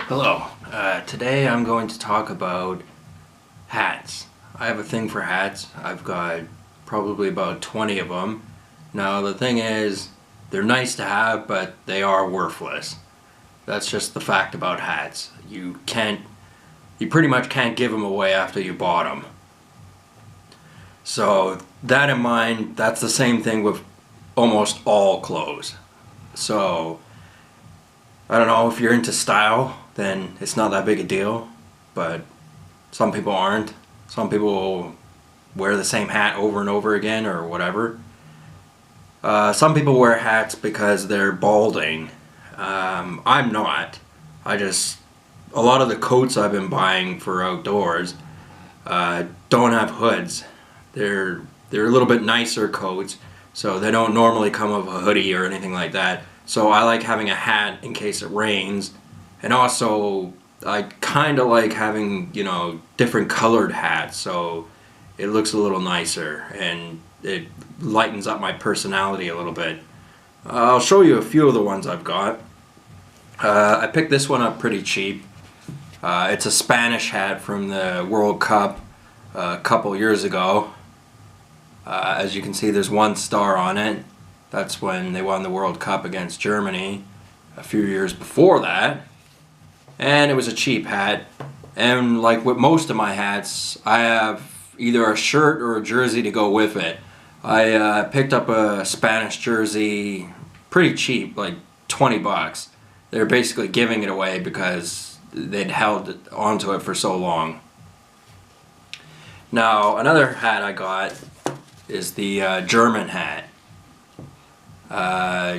Hello. Today I'm going to talk about hats. I have a thing for hats. I've got probably about 20 of them. Now the thing is, they're nice to have, but they are worthless. That's just the fact about hats. You pretty much can't give them away after you bought them. So that in mind, that's the same thing with almost all clothes. So I don't know, if you're into style, then it's not that big a deal, but some people aren't. Some people wear the same hat over and over again or whatever. Some people wear hats because they're balding. I'm not. A lot of the coats I've been buying for outdoors don't have hoods. They're a little bit nicer coats, so they don't normally come with a hoodie or anything like that. So I like having a hat in case it rains, and also I kind of like having, different colored hats, so it looks a little nicer and it lightens up my personality a little bit. I'll show you a few of the ones I've got. I picked this one up pretty cheap. It's a Spanish hat from the World Cup a couple years ago. As you can see, there's one star on it. That's when they won the World Cup against Germany a few years before that. And it was a cheap hat. And like with most of my hats, I have either a shirt or a jersey to go with it. I picked up a Spanish jersey pretty cheap, like 20 bucks. They're basically giving it away because they'd held onto it for so long. Now, another hat I got is the German hat.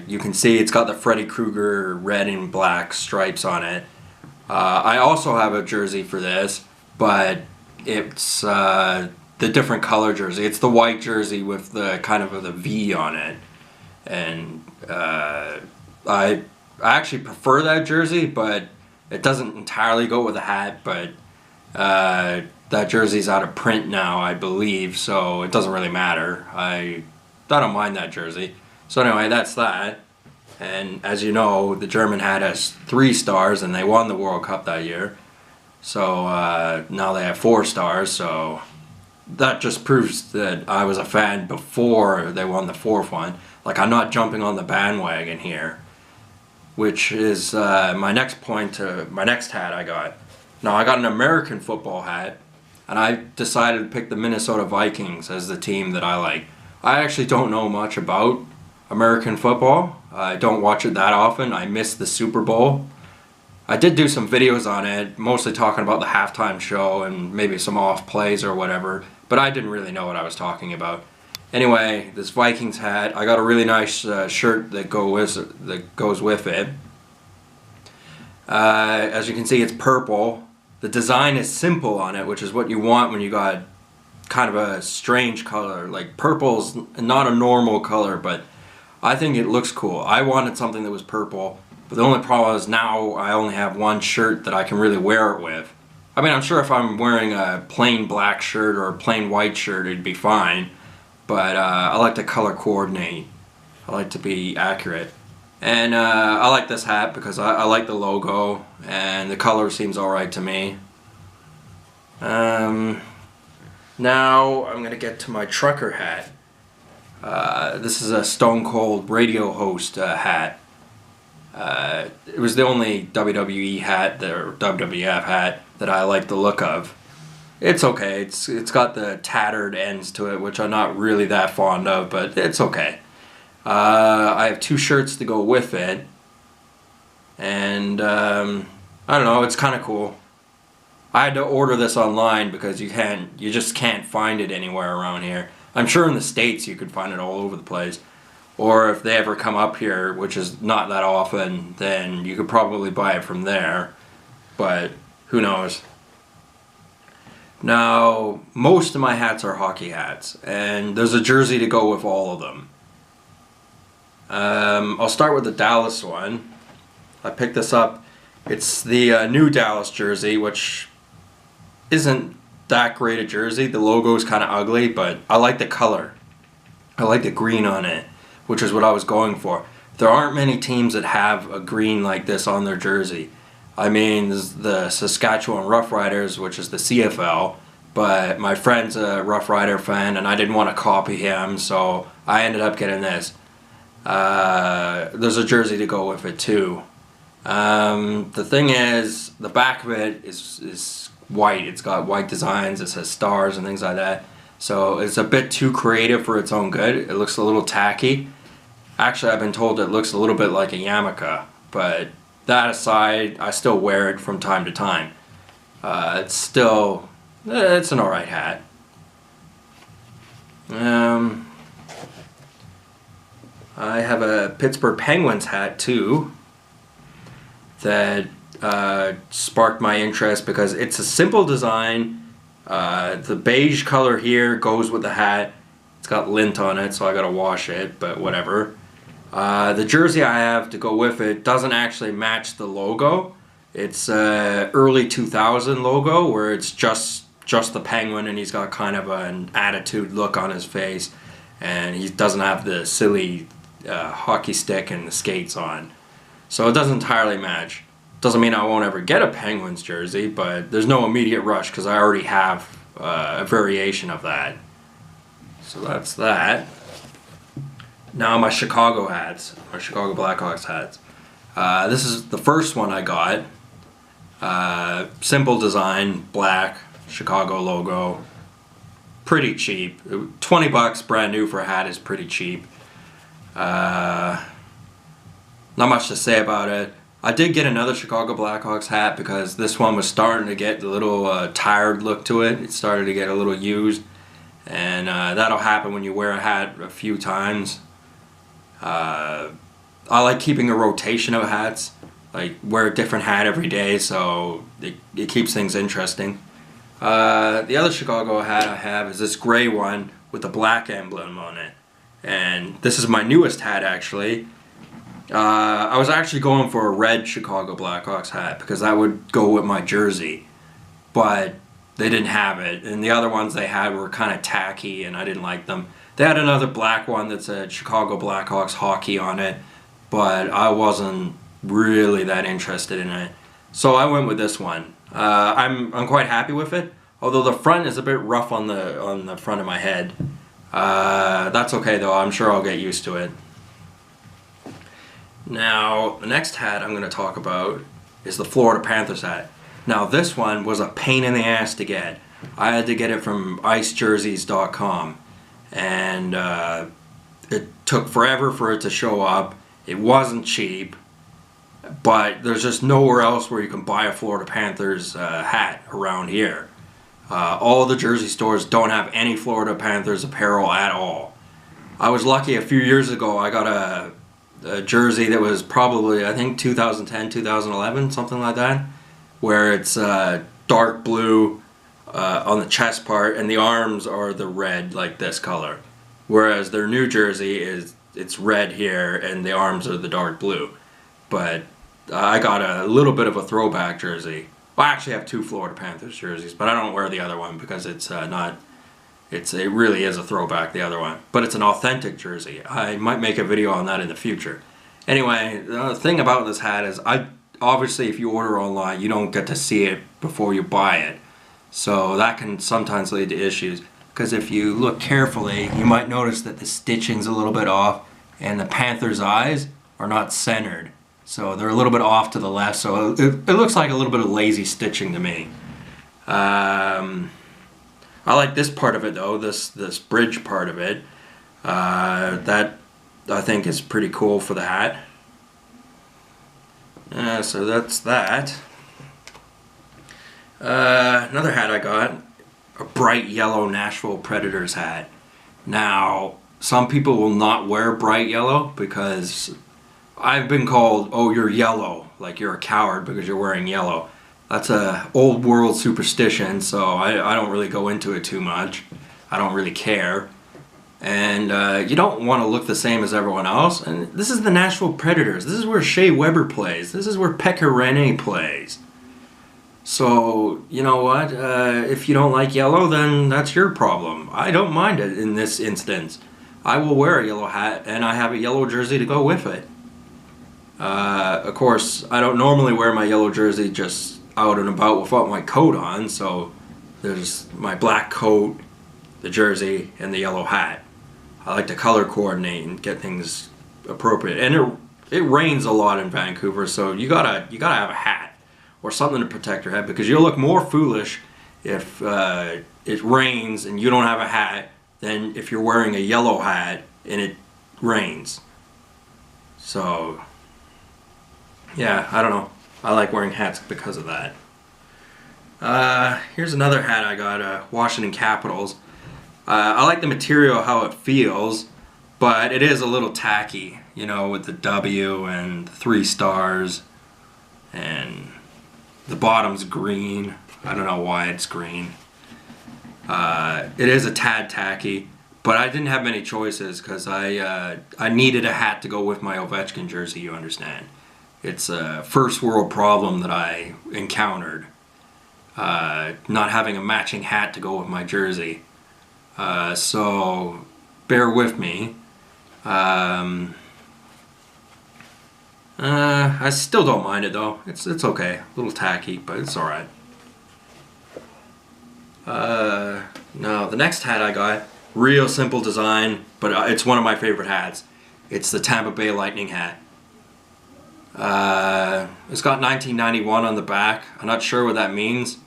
You can see it's got the Freddy Krueger red and black stripes on it. I also have a jersey for this, but it's the different color jersey. It's the white jersey with the kind of the V on it. And I actually prefer that jersey, but it doesn't entirely go with the hat, but that jersey's out of print now, I believe, so it doesn't really matter. I don't mind that jersey. So anyway, that's that. And as you know, the German hat has 3 stars, and they won the World Cup that year. So now they have 4 stars, so that just proves that I was a fan before they won the 4th one. Like, I'm not jumping on the bandwagon here, which is my next point to my next hat I got. Now, I got an American football hat, and I decided to pick the Minnesota Vikings as the team that I like. I actually don't know much about American football. I don't watch it that often. I missed the Super Bowl. I did do some videos on it, mostly talking about the halftime show and maybe some off plays or whatever, but I didn't really know what I was talking about. Anyway, this Vikings hat, I got a really nice shirt that goes with it. As you can see, it's purple. The design is simple on it, which is what you want when you got kind of a strange color. Like, purple's not a normal color, but I think it looks cool. I wanted something that was purple, but the only problem is now I only have one shirt that I can really wear it with. I mean, I'm sure if I'm wearing a plain black shirt or a plain white shirt, it'd be fine, but I like to color coordinate. I like to be accurate. And I like this hat because I like the logo, and the color seems alright to me. Now I'm going to get to my trucker hat. This is a Stone Cold radio host hat. It was the only WWE hat, or WWF hat, that I like the look of. It's okay. It's got the tattered ends to it, which I'm not really that fond of, but it's okay. I have 2 shirts to go with it, and I don't know, it's kind of cool. I had to order this online because you just can't find it anywhere around here. I'm sure in the States you could find it all over the place. Or if they ever come up here, which is not that often, then you could probably buy it from there. But who knows? Now, most of my hats are hockey hats, and there's a jersey to go with all of them. I'll start with the Dallas one. I picked this up. It's the new Dallas jersey, which isn't that great a jersey. The logo is kind of ugly, but I like the color. I like the green on it, which is what I was going for. There aren't many teams that have a green like this on their jersey. I mean, the Saskatchewan Roughriders, which is the CFL, but my friend's a Rough Rider fan, and I didn't want to copy him, so I ended up getting this. There's a jersey to go with it too. The thing is, the back of it is white. It's got white designs. It says stars and things like that. So it's a bit too creative for its own good. It looks a little tacky. Actually, I've been told it looks a little bit like a yarmulke, but that aside, I still wear it from time to time. It's an alright hat. I have a Pittsburgh Penguins hat too that sparked my interest because it's a simple design. The beige color here goes with the hat. It's got lint on it, so I gotta wash it, but whatever. The jersey I have to go with it doesn't actually match the logo. It's early 2000 logo where it's just the penguin, and he's got kind of an attitude look on his face, and he doesn't have the silly hockey stick and the skates on. So it doesn't entirely match. Doesn't mean I won't ever get a Penguins jersey, but there's no immediate rush because I already have a variation of that. So that's that. Now my Chicago hats, my Chicago Blackhawks hats. This is the first one I got. Simple design, black, Chicago logo. Pretty cheap. $20 brand new for a hat is pretty cheap. Not much to say about it. I did get another Chicago Blackhawks hat because this one was starting to get a little tired look to it. It started to get a little used, and that'll happen when you wear a hat a few times. I like keeping a rotation of hats, like wear a different hat every day, so it keeps things interesting. The other Chicago hat I have is this gray one with the black emblem on it, and this is my newest hat actually. I was actually going for a red Chicago Blackhawks hat because that would go with my jersey, but they didn't have it, and the other ones they had were kind of tacky and I didn't like them. They had another black one that said Chicago Blackhawks hockey on it, but I wasn't really that interested in it, so I went with this one. I'm quite happy with it, although the front is a bit rough on the front of my head. That's okay though, I'm sure I'll get used to it. Now, the next hat I'm going to talk about is the Florida Panthers hat. Now, this one was a pain in the ass to get. I had to get it from icejerseys.com, and it took forever for it to show up. It wasn't cheap, but there's just nowhere else where you can buy a Florida Panthers hat around here. All the jersey stores don't have any Florida Panthers apparel at all. I was lucky a few years ago. I got a jersey that was probably, I think, 2010, 2011, something like that, where it's dark blue on the chest part and the arms are the red, like this color, whereas their new jersey it's red here and the arms are the dark blue. But I got a little bit of a throwback jersey. Well, I actually have two Florida Panthers jerseys, but I don't wear the other one because it's it really is a throwback, the other one. But it's an authentic jersey. I might make a video on that in the future. Anyway, the thing about this hat is, obviously if you order online, you don't get to see it before you buy it. So that can sometimes lead to issues. Because if you look carefully, you might notice that the stitching's a little bit off, and the Panther's eyes are not centered. So they're a little bit off to the left, so it looks like a little bit of lazy stitching to me. I like this part of it though, this bridge part of it. That I think is pretty cool for the hat. So that's that. Another hat I got, a bright yellow Nashville Predators hat. Now, some people will not wear bright yellow because I've been called, oh, you're yellow, like you're a coward because you're wearing yellow. That's a old world superstition, so I don't really go into it too much. I don't really care. And you don't want to look the same as everyone else. And this is the Nashville Predators. This is where Shea Weber plays. This is where Pekka Rinne plays. So, you know what? If you don't like yellow, then that's your problem. I don't mind it in this instance. I will wear a yellow hat, and I have a yellow jersey to go with it. Of course, I don't normally wear my yellow jersey just out and about without my coat on, so there's my black coat, the jersey, and the yellow hat. I like to color coordinate and get things appropriate. And it rains a lot in Vancouver, so you gotta have a hat or something to protect your head, because you'll look more foolish if it rains and you don't have a hat than if you're wearing a yellow hat and it rains. So yeah, I don't know. I like wearing hats because of that. Here's another hat I got, Washington Capitals. I like the material, how it feels, but it is a little tacky, you know, with the W and the 3 stars, and the bottom's green. I don't know why it's green. It is a tad tacky, but I didn't have many choices because I needed a hat to go with my Ovechkin jersey, you understand. It's a first world problem that I encountered, not having a matching hat to go with my jersey. So bear with me. I still don't mind it though. It's okay. A little tacky, but it's alright. Now the next hat I got, real simple design, but it's one of my favorite hats. It's the Tampa Bay Lightning Hat. It's got 1991 on the back. I'm not sure what that means.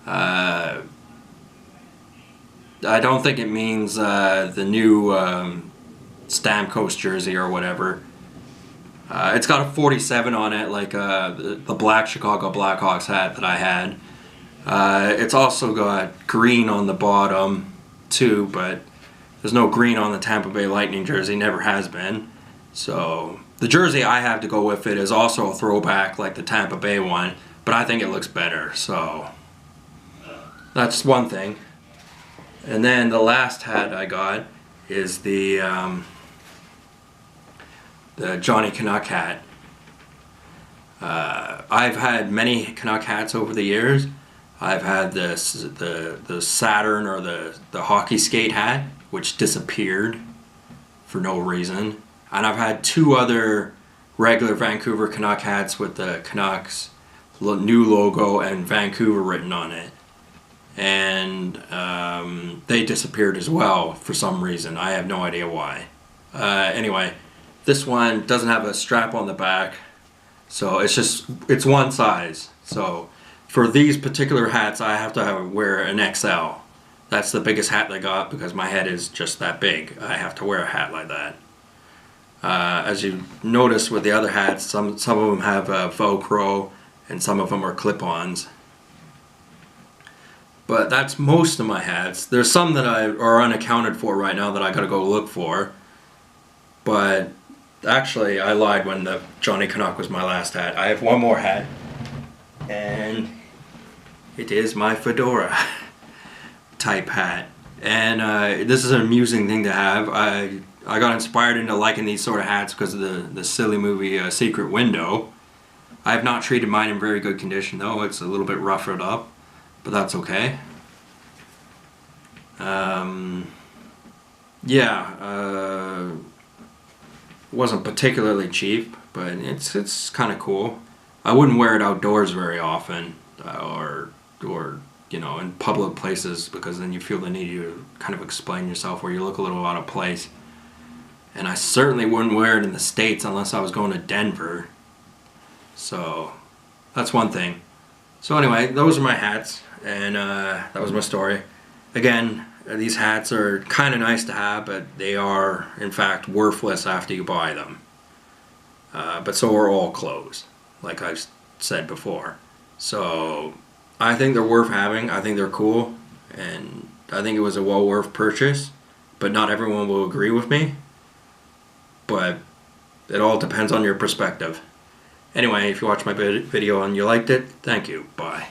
I don't think it means the new Stamkos jersey or whatever. It's got a 47 on it, like the black Chicago Blackhawks hat that I had. It's also got green on the bottom too, but there's no green on the Tampa Bay Lightning jersey, never has been. So the jersey I have to go with it is also a throwback like the Tampa Bay one, but I think it looks better, so that's one thing. And then the last hat I got is the Johnny Canuck hat. I've had many Canuck hats over the years. I've had the Saturn, or the hockey skate hat, which disappeared for no reason. And I've had 2 other regular Vancouver Canuck hats with the Canucks new logo and Vancouver written on it. And they disappeared as well for some reason. I have no idea why. Anyway, this one doesn't have a strap on the back, so it's one size. So for these particular hats, I have to wear an XL. That's the biggest hat I got because my head is just that big. I have to wear a hat like that. As you notice with the other hats, some of them have Velcro and some of them are clip-ons. But that's most of my hats. There's some that are unaccounted for right now that I gotta go look for. But actually, I lied when the Johnny Canuck was my last hat. I have one more hat, and it is my Fedora type hat. And this is an amusing thing to have. I got inspired into liking these sort of hats because of the silly movie Secret Window. I have not treated mine in very good condition though. It's a little bit roughed up, but that's okay. Wasn't particularly cheap, but it's kind of cool. I wouldn't wear it outdoors very often, or you know, in public places, because then you feel the need to kind of explain yourself, or you look a little out of place. And I certainly wouldn't wear it in the States unless I was going to Denver. So that's one thing. So anyway, those are my hats, and that was my story. Again, these hats are kind of nice to have, but they are in fact worthless after you buy them. But so are all clothes, like I've said before. So I think they're worth having. I think they're cool, and I think it was a well worth purchase, but not everyone will agree with me. But it all depends on your perspective. Anyway, if you watched my video and you liked it, thank you. Bye.